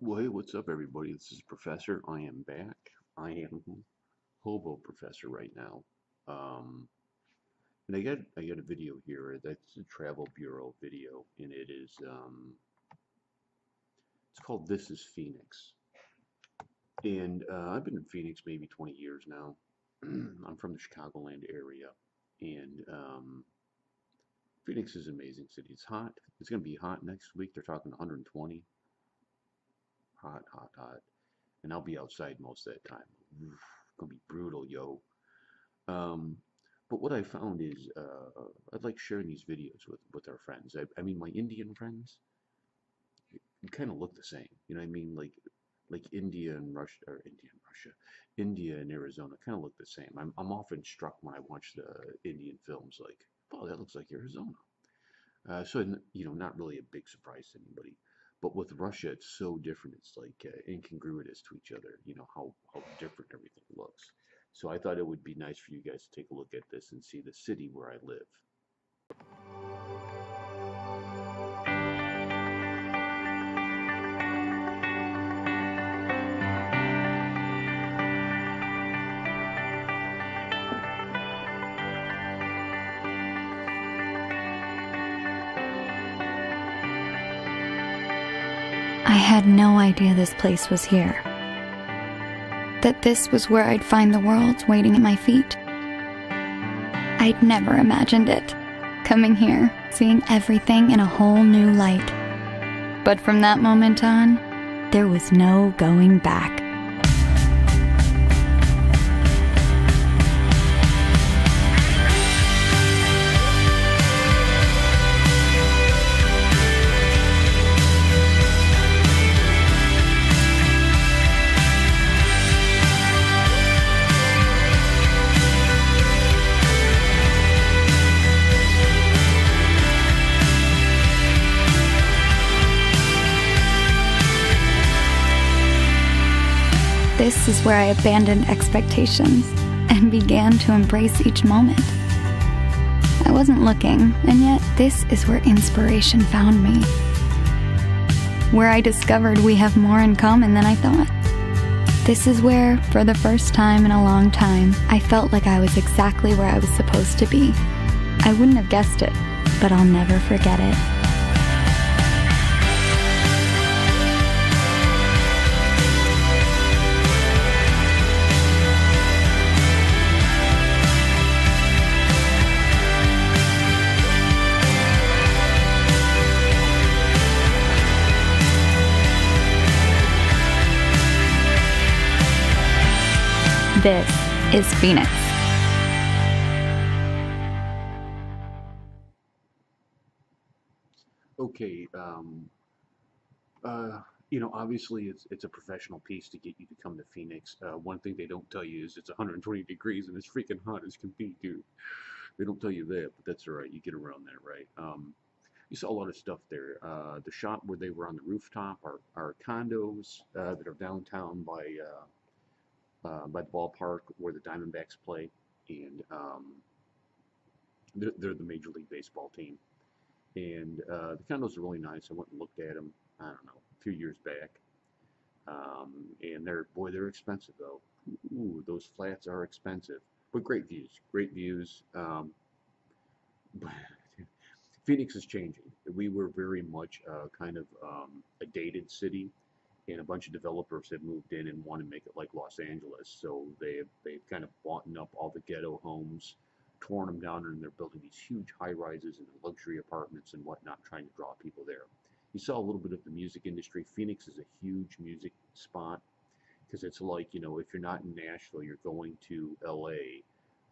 Well, hey, what's up, everybody? This is Professor. I am back. I am Hobo Professor right now. Um, and I got a video here. That's a Travel Bureau video, and it's called "This Is Phoenix." And I've been in Phoenix maybe 20 years now. I'm from the Chicagoland area, and Phoenix is an amazing city. It's hot. It's going to be hot next week. They're talking 120. Hot, hot, hot. And I'll be outside most of that time. Oof, gonna be brutal, yo. Um, but what I found is I like sharing these videos with our friends. I mean, my Indian friends, we kind of look the same. You know what I mean? Like India and Russia, or India and Russia, India and Arizona kind of look the same. I'm often struck when I watch the Indian films, like, oh, that looks like Arizona. Not really a big surprise to anybody. But with Russia, it's so different. It's like incongruous to each other. You know how different everything looks. So I thought it would be nice for you guys to take a look at this and see the city where I live. I had no idea this place was here. That this was where I'd find the world waiting at my feet. I'd never imagined it. Coming here, seeing everything in a whole new light. But from that moment on, there was no going back. This is where I abandoned expectations and began to embrace each moment. I wasn't looking, and yet this is where inspiration found me. Where I discovered we have more in common than I thought. This is where, for the first time in a long time, I felt like I was exactly where I was supposed to be. I wouldn't have guessed it, but I'll never forget it. This is Phoenix. Okay, obviously it's a professional piece to get you to come to Phoenix. One thing they don't tell you is it's 120 degrees and it's freaking hot as can be, dude. They don't tell you that, but that's all right. You get around that, right? You saw a lot of stuff there. The shop where they were on the rooftop are condos that are downtown by the ballpark where the Diamondbacks play, and they're the Major League Baseball team. And the condos are really nice. I went and looked at them, I don't know, a few years back. And they're expensive though. Ooh, those flats are expensive, but great views, great views. But Phoenix is changing. We were very much kind of a dated city, and a bunch of developers have moved in and want to make it like Los Angeles. So they've kind of bought up all the ghetto homes, torn them down, and they're building these huge high rises and luxury apartments and whatnot, trying to draw people there. You saw a little bit of the music industry. Phoenix is a huge music spot because it's like, if you're not in Nashville, you're going to LA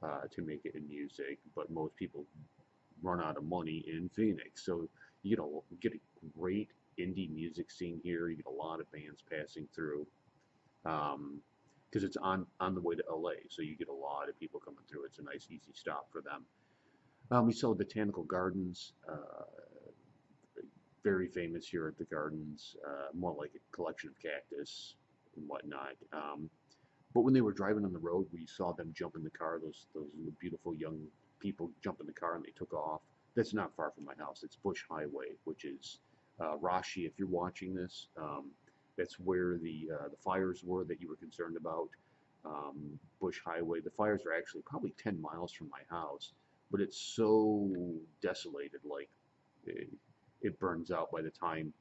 to make it in music, but most people run out of money in Phoenix. So get a great indie music scene here. You get a lot of bands passing through because it's on the way to LA. So you get a lot of people coming through. It's a nice, easy stop for them. We saw Botanical Gardens, very famous here at the Gardens, more like a collection of cactus and whatnot. But when they were driving on the road, we saw them jump in the car. Those beautiful young people jump in the car and they took off. That's not far from my house. It's Bush Highway, which is Rashi. If you're watching this, That's where the fires were that you were concerned about. Bush Highway. The fires are actually probably 10 miles from my house, but it's so desolated, like it, it burns out by the time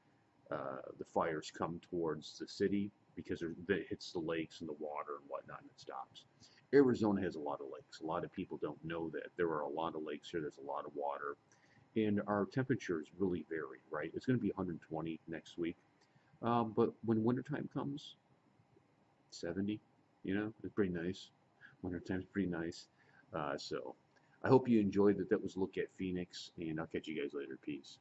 the fires come towards the city because it hits the lakes and the water and whatnot and it stops. Arizona has a lot of lakes. A lot of people don't know that. There are a lot of lakes here. There's a lot of water. And our temperatures really vary, right? It's going to be 120 next week. But when wintertime comes, 70, it's pretty nice. Wintertime's pretty nice. So I hope you enjoyed that. That was a look at Phoenix, and I'll catch you guys later. Peace.